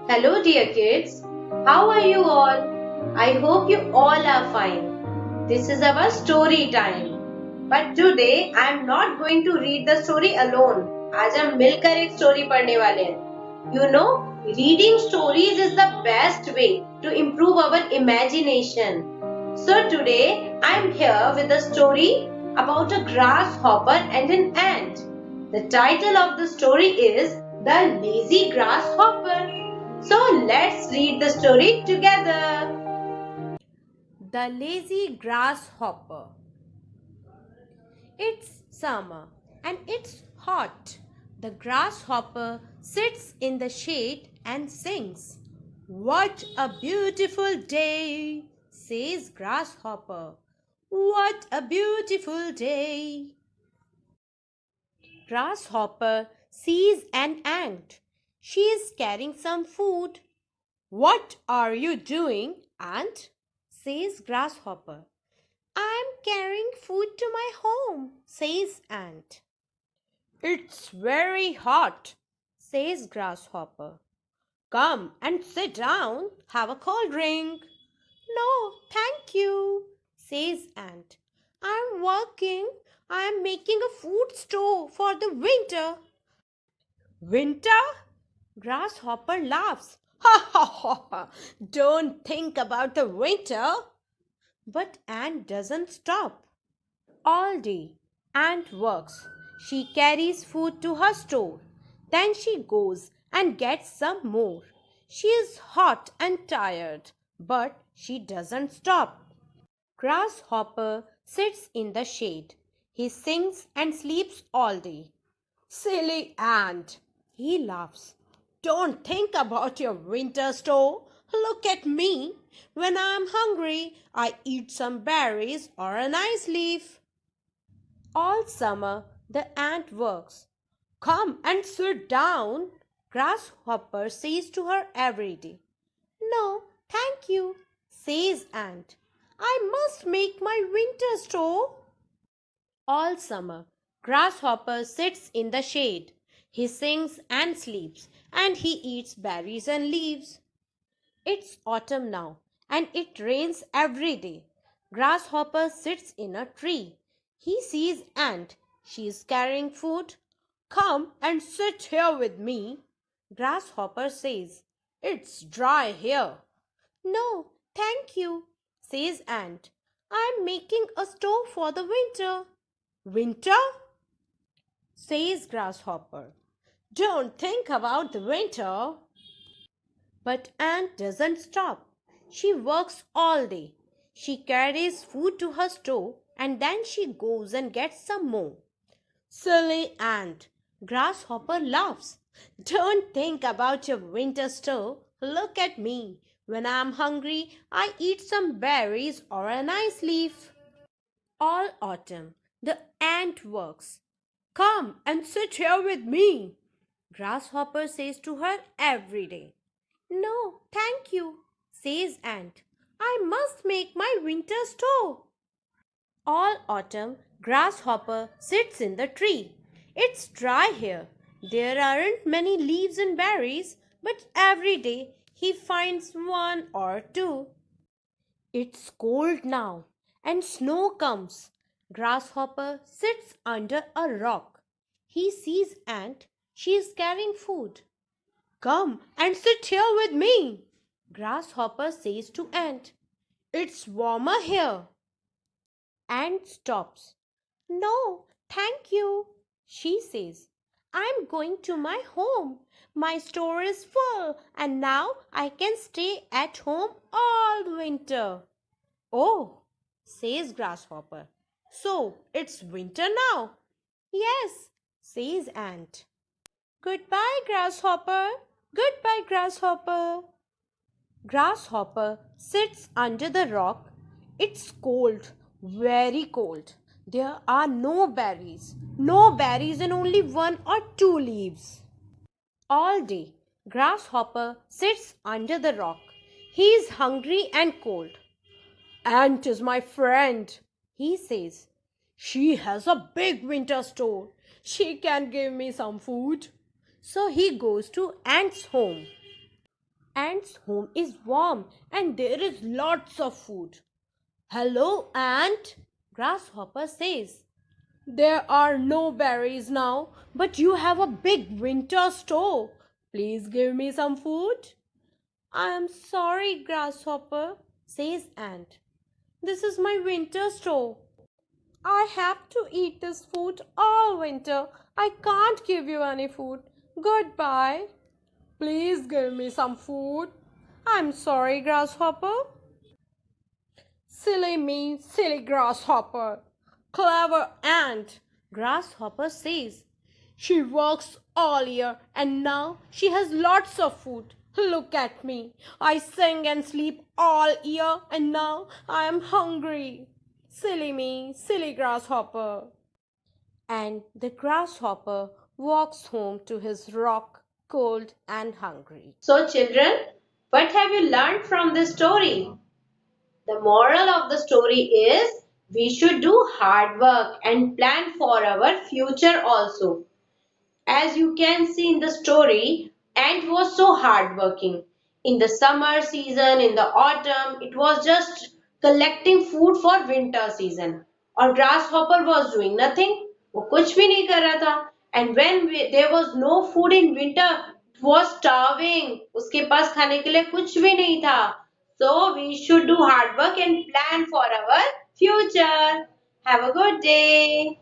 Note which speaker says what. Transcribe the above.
Speaker 1: Hello, dear kids. How are you all? I hope you all are fine. This is our story time. But today I am not going to read the story alone. आज हम मिलकर एक story पढ़ने वाले हैं. You know, reading stories is the best way to improve our imagination. So today I am here with a story about a grasshopper and an ant. The title of the story is The Lazy Grasshopper. So let's read the story together.
Speaker 2: The Lazy Grasshopper. It's summer and it's hot. The grasshopper sits in the shade and sings. What a beautiful day, says Grasshopper. What a beautiful day. Grasshopper sees an ant. She is carrying some food. What are you doing, ant? Says Grasshopper. I'm carrying food to my home, says ant. It's very hot, says Grasshopper. Come and sit down, have a cold drink. No, thank you, says ant. I'm working. I'm making a food store for the winter. Winter? Grasshopper laughs. Ha ha ha ha! Don't think about the winter. But ant doesn't stop. All day, ant works. She carries food to her store. Then she goes and gets some more. She is hot and tired, but she doesn't stop. Grasshopper sits in the shade. He sings and sleeps all day. Silly ant, he laughs. Don't think about your winter store. Look at me. When I'm hungry, I eat some berries or a nice leaf. All summer, the ant works. Come and sit down, Grasshopper says to her every day. No, thank you, says ant. I must make my winter store. All summer, Grasshopper sits in the shade. He sings and sleeps, and he eats berries and leaves. It's autumn now, and it rains every day. Grasshopper sits in a tree. He sees ant. She is carrying food. Come and sit here with me. Grasshopper says, It's dry here. No, thank you, says ant. I'm making a stove for the winter. Winter? Says Grasshopper. Don't think about the winter. But ant doesn't stop. She works all day. She carries food to her store and then she goes and gets some more. Silly ant, Grasshopper laughs. Don't think about your winter store. Look at me. When I'm hungry, I eat some berries or a nice leaf. All autumn, the ant works. Come and sit here with me, Grasshopper says to her every day. No, thank you, says ant. I must make my winter store. All autumn, Grasshopper sits in the tree. It's dry here. There aren't many leaves and berries, but every day he finds one or two. It's cold now, and snow comes. Grasshopper sits under a rock. He sees ant. She is carrying food. Come and sit here with me, Grasshopper says to ant. It's warmer here. Ant stops. No, thank you, she says. I'm going to my home. My store is full and now I can stay at home all winter. Oh, says Grasshopper. So it's winter now? Yes, says ant. Goodbye, Grasshopper. Goodbye, Grasshopper. Grasshopper sits under the rock. It's cold, very cold. There are no berries and only one or two leaves. All day, Grasshopper sits under the rock. He is hungry and cold. Ant is my friend, he says. She has a big winter store. She can give me some food. So he goes to Ant's home. Ant's home is warm and there is lots of food. Hello, Ant, Grasshopper says. There are no berries now, but you have a big winter store. Please give me some food. I am sorry, Grasshopper, says Ant. This is my winter store. I have to eat this food all winter. I can't give you any food. Goodbye. Please give me some food. I'm sorry, Grasshopper. Silly me, silly Grasshopper. Clever ant, Grasshopper says. She works all year and now she has lots of food. Look at me. I sing and sleep all year and now I am hungry. Silly me, silly Grasshopper. And the Grasshopper walks home to his rock, cold and hungry.
Speaker 1: So, children, what have you learned from this story? The moral of the story is we should do hard work and plan for our future also. As you can see in the story, Ant was so hardworking. In the summer season, in the autumn, it was just collecting food for winter season. और grasshopper was doing nothing. वो कुछ भी नहीं कर रहा था. And when there was no food in winter, it was starving. उसके पास खाने के लिए कुछ भी नहीं था. So we should do hard work and plan for our future. Have a good day.